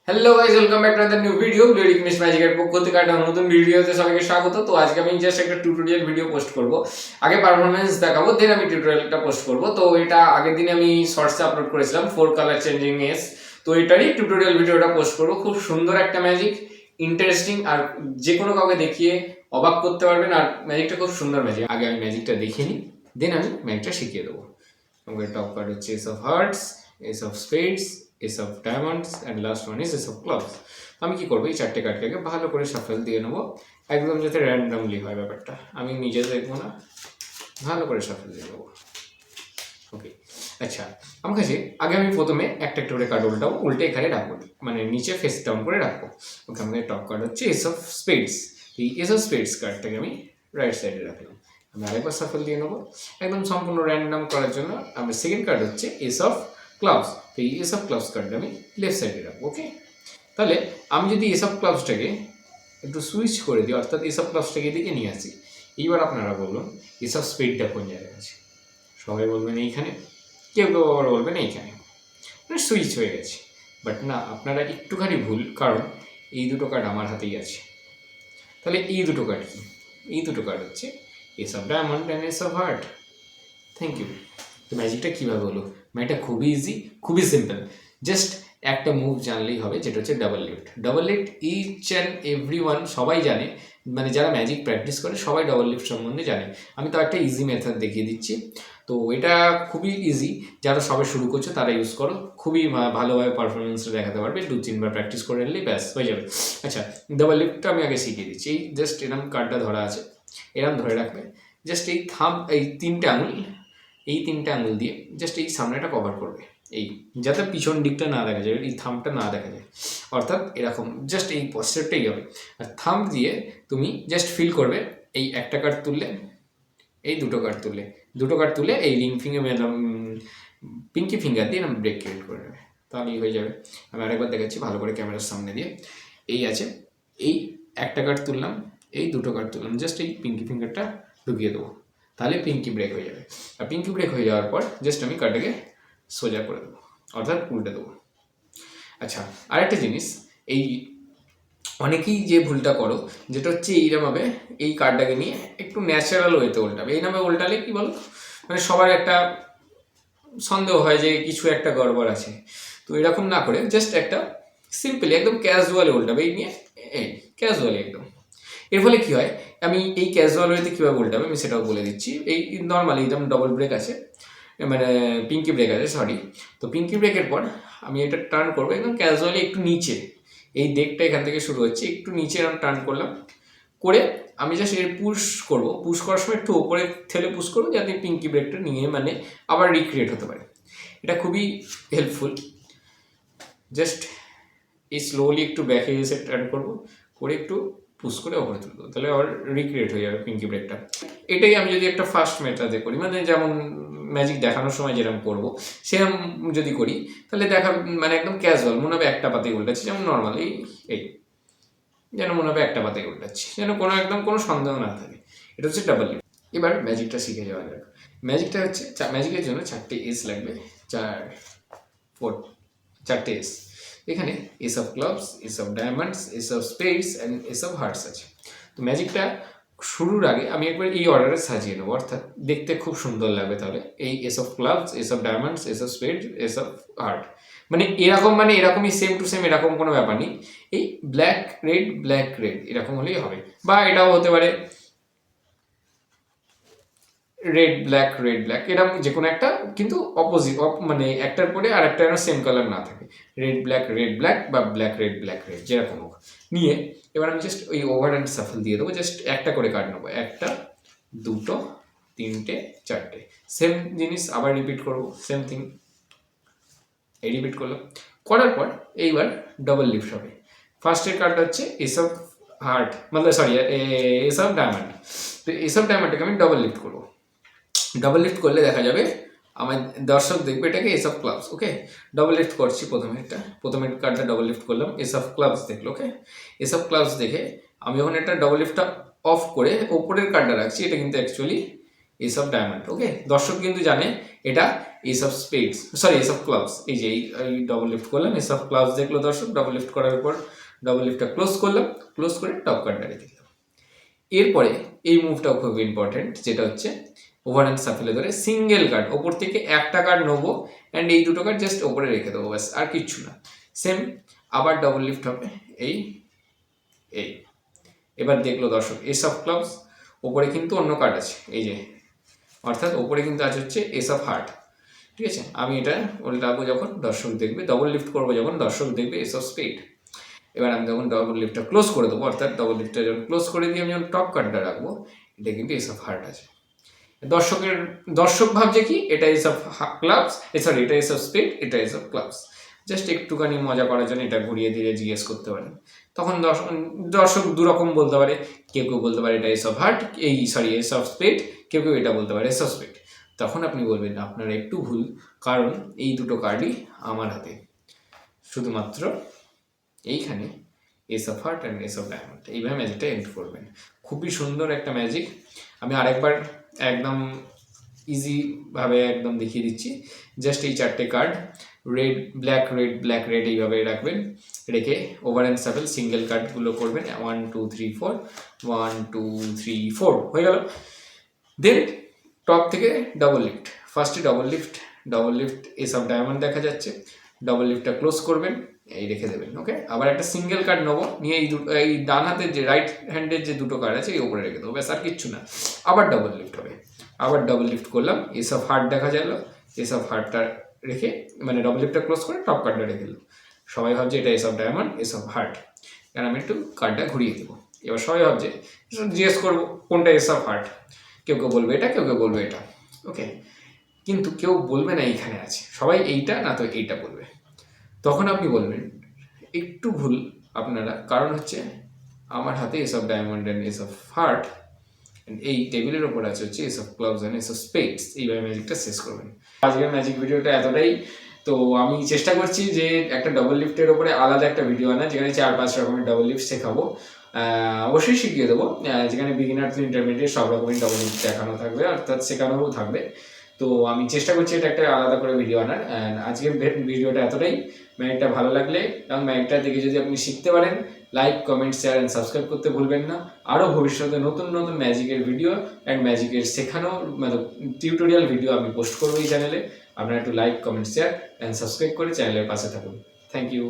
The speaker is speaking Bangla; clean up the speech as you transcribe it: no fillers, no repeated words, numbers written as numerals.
Hello guys, welcome back to another new video. Bleeding miss ম্যাজিকের পক্ষ থেকে একটা নতুন ভিডিওতে সবাইকে স্বাগত। তো আজকে আমি জাস্ট একটা টিউটোরিয়াল ভিডিও পোস্ট করব। আগে পারফরম্যান্স দেখাবো, দেন আমি টিউটোরিয়ালটা পোস্ট করব। তো এটা আগের দিনে আমি শর্টসে আপলোড করেছিলাম 4 কালার চেঞ্জিং এস। তো এটারই টিউটোরিয়াল ভিডিওটা পোস্ট করব। খুব সুন্দর একটা ম্যাজিক, ইন্টারেস্টিং, আর যে কোনো কাউকে দেখিয়ে অবাক করতে পারবেন। আর ম্যাজিকটা খুব সুন্দর ম্যাজিক। আগে আমি ম্যাজিকটা দেখিয়ে নিই, দেন আমি ম্যাজিকটা শিখিয়ে দেবো। আমাদের টপ কার্ড হচ্ছে ace of hearts, S of spades, S of diamonds and last one is S of clubs. আমি কি করবো, এই চারটে কার্ডটাকে ভালো করে শাফল দিয়ে নেবো, একদম যাতে র্যান্ডামলি হয় ব্যাপারটা। আমি নিজে দেখবো না, ভালো করে শাফল দিয়ে নেবো। ওকে, আচ্ছা, আমার কাছে আগে আমি প্রথমে একটা একটা করে কার্ড উল্টে এখানে রাখবো, মানে নিচে ফেস ডাউন করে রাখবো। ওকে, আমাদের টপ কার্ড হচ্ছে এস অফ স্পেডস। এই এস অফ স্পেডস কার্ডটাকে আমি রাইট সাইডে রাখলাম। আমি আরেকবার সাফল দিয়ে নেবো একদম সম্পূর্ণ র্যান্ডাম করার জন্য। আমার সেকেন্ড কার্ড হচ্ছে এস অফ ক্লাবস। তো এই এস অফ ক্লাবস কার্ডটা আমি লেফট সাইডে রাখবো। ওকে, তাহলে আমি যদি এস অফ ক্লাবসটাকে একটু সুইচ করে দিই, অর্থাৎ এস অফ ক্লাবসটাকে এদিকে নিয়ে আসি, এইবার আপনারা বলুন এস অফ স্পেডটা কোন জায়গায় আছে। সবাই বলবেন এইখানে, কেউ কেউ আবার বলবেন এইখানে, মানে সুইচ হয়ে গেছে। বাট না, আপনারা একটুখানি ভুল, কারণ এই দুটো কার্ড আমার হাতেই আছে। তাহলে এই দুটো কার্ড কি? এই দুটো কার্ড হচ্ছে ace of diamond and ace of heart. Thank you. তো ম্যাজিকটা কীভাবে হলো? ম্যাজিকটা খুবই ইজি, খুবই সিম্পল। জাস্ট একটা মুভ জানলেই হবে, যেটা হচ্ছে double lift. Double lift each and every one সবাই জানে, মানে যারা ম্যাজিক প্র্যাকটিস করে সবাই ডাবল লিফট সম্বন্ধে জানে। আমি তো একটা ইজি মেথড দেখিয়ে দিচ্ছি। তো এটা খুবই ইজি, যারা সবে শুরু করছে তারা ইউজ করো, খুবই ভালোভাবে পারফরমেন্সটা দেখাতে পারবে। 2-3 বার প্র্যাকটিস করে নিলেই ব্যাস হয়ে যাবে। আচ্ছা, ডাবল লিফটটা আমি আগে শিখিয়ে দিচ্ছি। এই জাস্ট এরকম কার্ডটা ধরা আছে, এরকম ধরে রাখবে। জাস্ট এই এই তিনটে আঙুল দিয়ে জাস্ট এই সামনেটা কভার করবে, এই যাতে পিছন দিকটা না দেখা যায়, এই থাম্বটা না দেখা যায়, অর্থাৎ এরকম জাস্ট এই পশ্চারটাই হবে। আর থাম্ব দিয়ে তুমি জাস্ট ফিল করবে, এই একটা কার্ড তুললে, এই দুটো কার্ড তুলে এই রিং ফিঙ্গার পিঙ্কি ফিঙ্গার দিয়ে আমি ব্রেক ক্রিয়েট করে নেবে, তাহলেই হয়ে যাবে। আমি আরেকবার দেখাচ্ছি ভালো করে ক্যামেরার সামনে দিয়ে। এই আছে, এই একটা কার্ড তুললাম, এই দুটো কার্ড তুললাম, জাস্ট এই পিঙ্কি ফিঙ্গারটা ঢুকিয়ে দেবো, তাহলে পিঙ্কি ব্রেক হয়ে যাবে। আর পিঙ্কি ব্রেক হয়ে যাওয়ার পর জাস্ট আমি কার্ডটাকে সোজা করে দেবো, অর্থাৎ উল্টে দেবো। আচ্ছা, আরেকটা জিনিস, এই অনেকেই যে ভুলটা করো, যেটা হচ্ছে এইরকমভাবে এই কার্ডটাকে নিয়ে একটু ন্যাচারাল ওয়েতে উল্টাবে। এই নামে উল্টালে কি বলো, মানে সবার একটা সন্দেহ হয় যে কিছু একটা গড়বড় আছে। তো এরকম না করে জাস্ট একটা সিম্পলি একদম ক্যাজুয়ালি উল্টাবে, এই নিয়ে এই ক্যাজুয়ালি একদম। এর ফলে কী হয়, আমি এই ক্যাজুয়াল ওয়েতে কীভাবে উল্টাবে আমি সেটাও বলে দিচ্ছি। এই নর্মালি একদম ডবল ব্রেক আছে, মানে পিঙ্কি ব্রেক আছে, সরি। তো পিঙ্কি ব্রেকের পর আমি এটা টার্ন করবো একদম ক্যাজুয়ালি, একটু নিচে, এই ডেকটা এখান থেকে শুরু হচ্ছে, একটু নিচে এরকম টার্ন করলাম, করে আমি জাস্ট এর পুশ করবো। পুশ করার সময় একটু ওপরে ঠেলে পুশ করবো, যাতে পিঙ্কি ব্রেকটা নিয়ে মানে আবার রিক্রিয়েট হতে পারে। এটা খুবই হেল্পফুল। জাস্ট এই স্লোলি একটু ব্যাকে এসে টার্ন করবো, করে একটু পুশ করে ওপরে তুলবো, তাহলে আবার রিক্রিয়েট হয়ে যাবে পিঙ্কি ব্রেকটা। এটাই আমি যদি একটা ফার্স্ট মেথডে করি, মানে যেমন ম্যাজিক দেখানোর সময় যেরকম করবো সেরকম যদি করি, তাহলে দেখা মানে একদম ক্যাজুয়াল মনে হবে, একটা পাতেই উল্টাচ্ছি, যেমন নর্মাল এই যেন মনে হবে একটা পাতেই উল্টাচ্ছি, যেন একদম কোনো সন্দেহ না থাকে। এটা হচ্ছে ডাবল লিফট। এবার ম্যাজিকটা শিখে যাওয়া যাক। ম্যাজিকটা হচ্ছে, ম্যাজিকের জন্য 4টে এস লাগবে, 4টে এস। এখানে S of clubs, S of diamonds, S of spades and ace of hearts আছে। তো ম্যাজিকটা শুরুর আগে আমি একবার এই অর্ডারে সাজিয়ে নেবো, অর্থাৎ দেখতে খুব সুন্দর লাগবে। তাহলে এই S of clubs, S of diamonds, S of spades, S of heart, মানে এরকমই সেম টু সেম, এরকম কোনো ব্যাপার নেই। এই ব্ল্যাক রেড এরকম হলেই হবে, বা এটাও হতে পারে রেড ব্ল্যাক এরকম যে কোনো একটা, কিন্তু অপোজিট, মানে একটার পরে আর একটা যেন সেম কালার না থাকে। রেড ব্ল্যাক বা ব্ল্যাক রেড যেরকম হোক নিয়ে, এবার আমি জাস্ট ওই ওভার অ্যান্ড সাফল দিয়ে দেবো। জাস্ট একটা করে কার্ড নেবো, একটা, দুটো, তিনটে, চারটে। সেম জিনিস আবার রিপিট করবো, সেম থিং এই রিপিট করলাম। করার পর এইবার ডবল লিফট হবে। ফার্স্টের কার্ডটা হচ্ছে এস অফ হার্ট, মানে সরি এস অফ ডায়মন্ড। তো এস অফ ডায়মন্ডটাকে আমি ডবল লিফট করবো। ডবল লিফট করলে দেখা যাবে আমার দর্শক দেখবে এটাকে S of clubs. Okay, double lift করছি, প্রথমের কার্ডটা ডবল লিফট করলাম, এস অফ ক্লাবস দেখলো। ওকে, এস অফ ক্লাবস দেখে আমি যখন এটা ডবল লিফটটা অফ করে ওপরের কার্ডটা রাখছি, এটা কিন্তু অ্যাকচুয়ালি এস অফ ডায়মন্ড। ওকে, দর্শক কিন্তু জানে এটা S of spades, sorry S of clubs. এই যে এই ডবল লিফট করলাম, এস অফ ক্লাবস দেখলো দর্শক, ডবল লিফট করার পর ডবল লিফটটা ক্লোজ করলাম, ক্লোজ করে টপ কার্ডটা রেখে দিলাম। এরপরে এই মুভটাও খুব ইম্পর্টেন্ট, যেটা হচ্ছে ওভার হ্যান্ড সাফেলে ধরে সিঙ্গেল কার্ড ওপর থেকে একটা কার্ড নেবো অ্যান্ড এই দুটো কার্ড জাস্ট ওপরে রেখে দেবো, ব্যাস আর কিচ্ছু না। সেম আবার ডবল লিফট হবে এই এই। এবার দেখলো দর্শক এস অফ ক্লাবস, ওপরে কিন্তু অন্য কার্ড আছে, এই যে অর্থাৎ ওপরে কিন্তু আছে হচ্ছে এস অফ হার্ট। ঠিক আছে, আমি এটা উল্টাবো যখন দর্শক দেখবে, ডবল লিফট করবো যখন দর্শক দেখবে এস অফ স্পেড। এবার আমি যখন ডবল লিফটটা ক্লোজ করে দেবো, অর্থাৎ ডবল লিফটটা যখন ক্লোজ করে দিয়ে আমি যখন টপ কার্ডটা রাখবো, এটা কিন্তু এস অফ হার্ট আছে। দর্শক ভাবছে কি এটা এস অফ ক্লাবস, সরি এটা এস অফ স্পেড, এটা এস অফ ক্লাবস। জাস্ট একটুখানি মজা করার জন্য এটা ঘুরিয়ে দিয়ে জিজ্ঞেস করতে পারেন। তখন দর্শক দুরকম বলতে পারে, কেউ কেউ বলতে পারে এটা এস অফ হার্ট, এই সরি এস অফ স্পেড, কেউ কেউ এটা বলতে পারে এস অফ স্পেড। তখন আপনি বলবেন আপনারা একটু ভুল, কারণ এই দুটো কার্ডই আমার হাতে, শুধুমাত্র এইখানে S of heart and ace of diamond. এইভাবে ম্যাজিকটা এন্ড করবেন। খুবই সুন্দর একটা ম্যাজিক, আমি আরেকবার একদম ইজিভাবে একদম দেখিয়ে দিচ্ছি। জাস্ট এই চারটে কার্ড রেড ব্ল্যাক রেড এইভাবে রাখবেন, রেখে ওভার অ্যান্ড সাফেল সিঙ্গেল কার্ডগুলো করবেন 1 2 3 4, 1 2 3 4 হয়ে গেল। দেন টপ থেকে ডবল লিফট, ফার্স্টে double lift S of diamond দেখা যাচ্ছে, ডবল লিফটটা ক্লোজ করবেন, এই রেখে দেবেন। ওকে, আবার একটা সিঙ্গেল কার্ড নেবো, নিয়ে এই ডান হাতের যে রাইট হ্যান্ডের যে দুটো কার্ড আছে এই উপরে রেখে দেবো, ব্যাস আর কিচ্ছু না। আবার ডবল লিফট হবে, আবার ডবল লিফট করলাম, এস অফ হার্ট দেখা গেল, এস অফ হার্টটা রেখে মানে ডবল লিফটটা ক্লোজ করে টপ কার্ডটা রেখে দিল। সবাই ভাবছে এটা S of diamond, S of heart, কারণ আমি একটু কার্ডটা ঘুরিয়ে দেবো। এবার সবাই ভাবছে, জিজ্ঞেস করবো কোনটা এস অফ হার্ট, কেউ কেউ বলবে এটা, কেউ কেউ বলবে এটা। ওকে, কিন্তু কেউ বলবে না এইখানে আছে, সবাই এইটা না তো এইটা বলবে। তখন আপনি বলবেন একটু ভুল আপনারা, কারণ হচ্ছে আমার হাতে S of diamond and ace of heart, এই টেবিলের ওপর আছে হচ্ছে ace of clubs and ace of spades. এইভাবে ম্যাজিকটা শেষ করবেন। আজকের ম্যাজিক ভিডিওটা এতটাই। তো আমি চেষ্টা করছি যে একটা ডবল লিফটের ওপরে আলাদা একটা ভিডিও আনা, যেখানে 4-5 রকমের ডবল লিফট শেখাবো, অবশ্যই শিখিয়ে দেবো, যেখানে বিগিনার টু ইন্টারমিডিয়েট সব রকমের ডবল লিফট দেখানো থাকবে, অর্থাৎ শেখানোও থাকবে। তো আমি চেষ্টা করছি এটা একটা আলাদা করে ভিডিও আনার। আজকের ভিডিওটা এতটাই। ম্যাজিকটা ভালো লাগলে এবং ম্যাজিকটা দেখে যদি আপনি শিখতে পারেন, like comment share and subscribe করতে ভুলবেন না। আরও ভবিষ্যতে নতুন নতুন ম্যাজিকের ভিডিও অ্যান্ড ম্যাজিকের শেখানো মানে টিউটোরিয়াল ভিডিও আমি পোস্ট করবো এই চ্যানেলে। আপনারা একটু like comment share and subscribe করে চ্যানেলের পাশে থাকুন। Thank you.